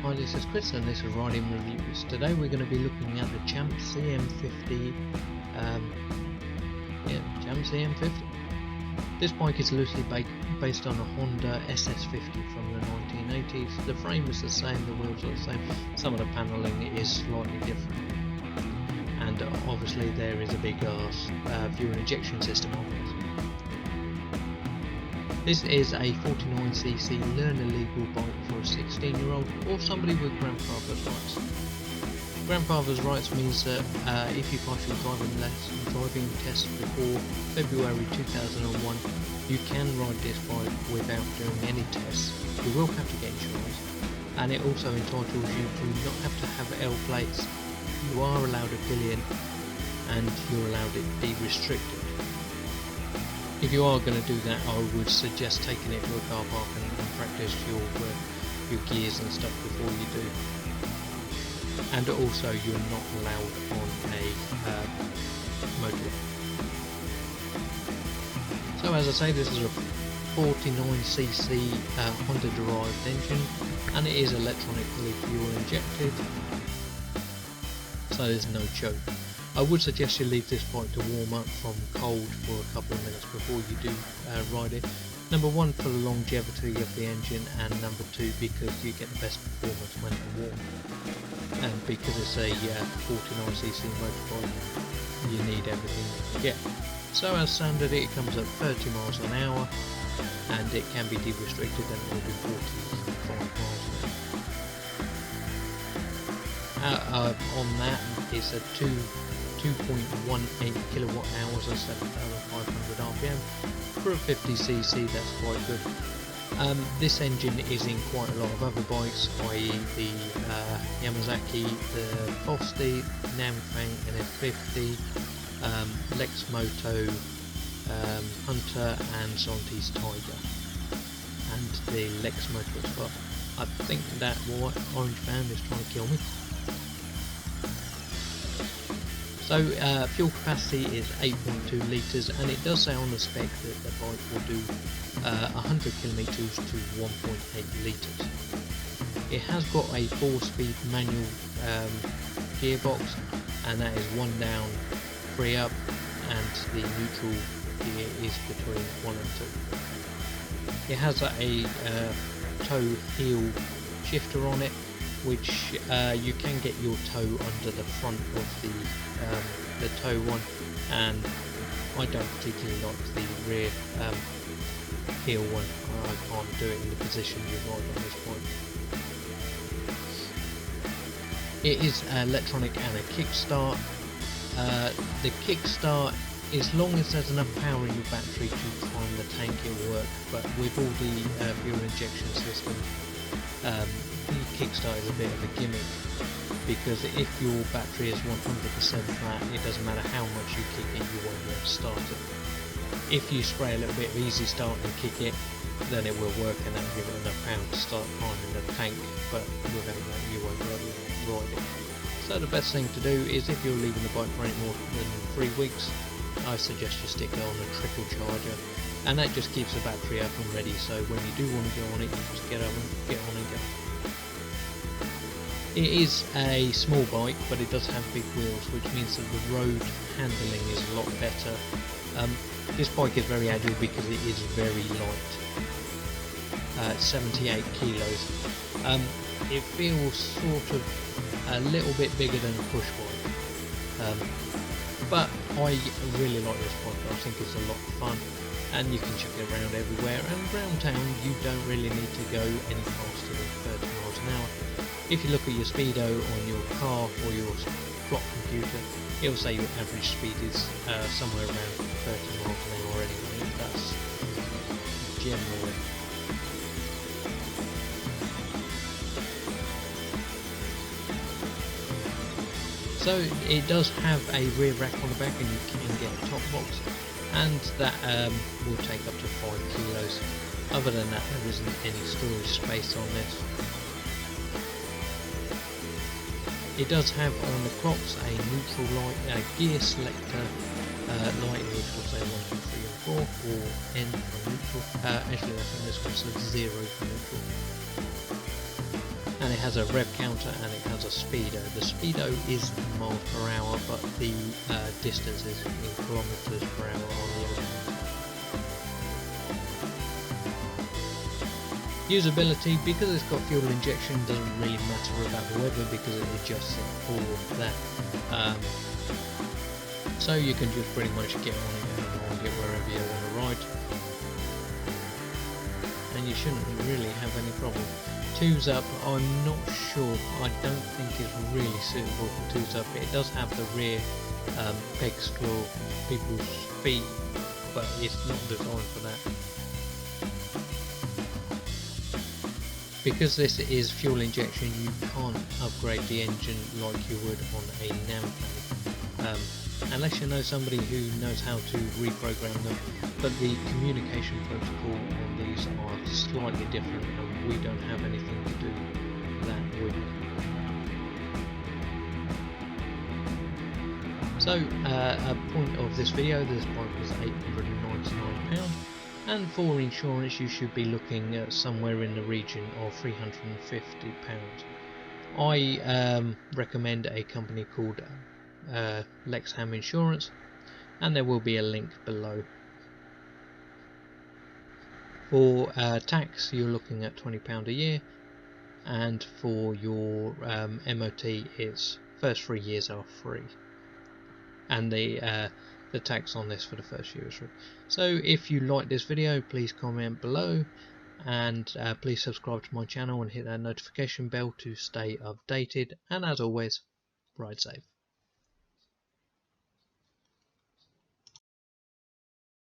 Hi, this is Chris and this is Riding Reviews. Today we're going to be looking at the Champ CM50. Champ CM50. This bike is loosely based on a Honda ss50 from the 1980s. The frame is the same, the wheels are the same, some of the panelling is slightly different. And obviously there is a big ass fuel injection system on this. This is a 49cc learner legal bike for a 16-year-old or somebody with grandfather's rights. Grandfather's rights means that if you pass your driving test before February 2001, you can ride this bike without doing any tests. You will have to get insurance, and it also entitles you to not have to have L plates. You are allowed a pillion, and you're allowed it de-restricted. If you are going to do that, I would suggest taking it to a car park and practice your gears and stuff before you do. And also, you're not allowed on a motorway. So as I say, this is a 49cc Honda derived engine, and it is electronically fuel injected, so there's no choke. I would suggest you leave this bike to warm up from cold for a couple of minutes before you do ride it. Number one, for the longevity of the engine, and number two, because you get the best performance when it's warm. And because it's a 49cc motorbike, you need everything you can get. So as standard, it comes at 30 miles an hour, and it can be de-restricted, and it will be 45 miles an hour. On that, it's a 2.18 kilowatt hours or 7,500 RPM. For a 50cc, that's quite good. This engine is in quite a lot of other bikes, i.e. the Yamazaki, the Fosti, Namfang NF50, Lexmoto, Hunter and Zonti's Tiger, and the Lexmoto as well. I think that white orange van is trying to kill me. So fuel capacity is 8.2 litres, and it does say on the spec that the bike will do 100 kilometres to 1.8 litres. It has got a 4-speed manual gearbox, and that is 1 down, 3 up, and the neutral gear is between 1 and 2. It has a toe heel shifter on it, which you can get your toe under the front of the toe one, and I don't particularly like the rear heel one. I can't do it in the position you ride on this bike. It is electronic and a kickstart. The kickstart, as long as there's enough power in your battery to prime the tank, it will work, but with all the fuel injection system, the kickstart is a bit of a gimmick, because if your battery is 100% flat, it doesn't matter how much you kick it, you won't be able to start it. If you spray a little bit of easy start and kick it, then it will work, and that'll give it enough power to start priming the tank, but without that you won't be able to ride it. So the best thing to do is, if you're leaving the bike for any more than 3 weeks, I suggest you stick it on a trickle charger, and that just keeps the battery up and ready, so when you do want to go on it, you just get on and go. It is a small bike, but it does have big wheels, which means that the road handling is a lot better. This bike is very agile because it is very light, 78 kilos. It feels sort of a little bit bigger than a push bike, but I really like this bike. I think it's a lot of fun, and you can chuck it around everywhere, and around town you don't really need to go any faster than 30 miles an hour. If you look at your speedo on your car or your clock computer, it will say your average speed is somewhere around 30 miles an hour anyway. That's generally. So it does have a rear rack on the back, and you can get a top box, and that will take up to 5 kilos. Other than that, there isn't any storage space on this. It does have on the clocks a neutral light, gear selector light, which will say 1, 2, 3 and 4, or N for neutral. Actually I think this one says 0 for neutral. and it has a rev counter and it has a speedo. The speedo is miles per hour, but the distance is in kilometers per hour on the other hand. Usability, because it's got fuel injection, doesn't really matter about the weather because it adjusts it for that. So you can just pretty much get on it and get wherever you want to ride, and you shouldn't really have any problem. Twos up, I'm not sure. I don't think it's really suitable for twos up. It does have the rear pegs for people's feet, but it's not designed for that. Because this is fuel injection, you can't upgrade the engine like you would on a NAM, unless you know somebody who knows how to reprogram them. But the communication protocol on these are slightly different, and we don't have anything to do that with. So, a point of this video, this bike was £899. And for insurance you should be looking at somewhere in the region of £350. I recommend a company called Lexham Insurance, and there will be a link below. For tax you're looking at £20 a year, and for your MOT it's first 3 years are free, and the tax on this for the first year is free. So if you like this video, please comment below, and please subscribe to my channel and hit that notification bell to stay updated, and as always, ride safe.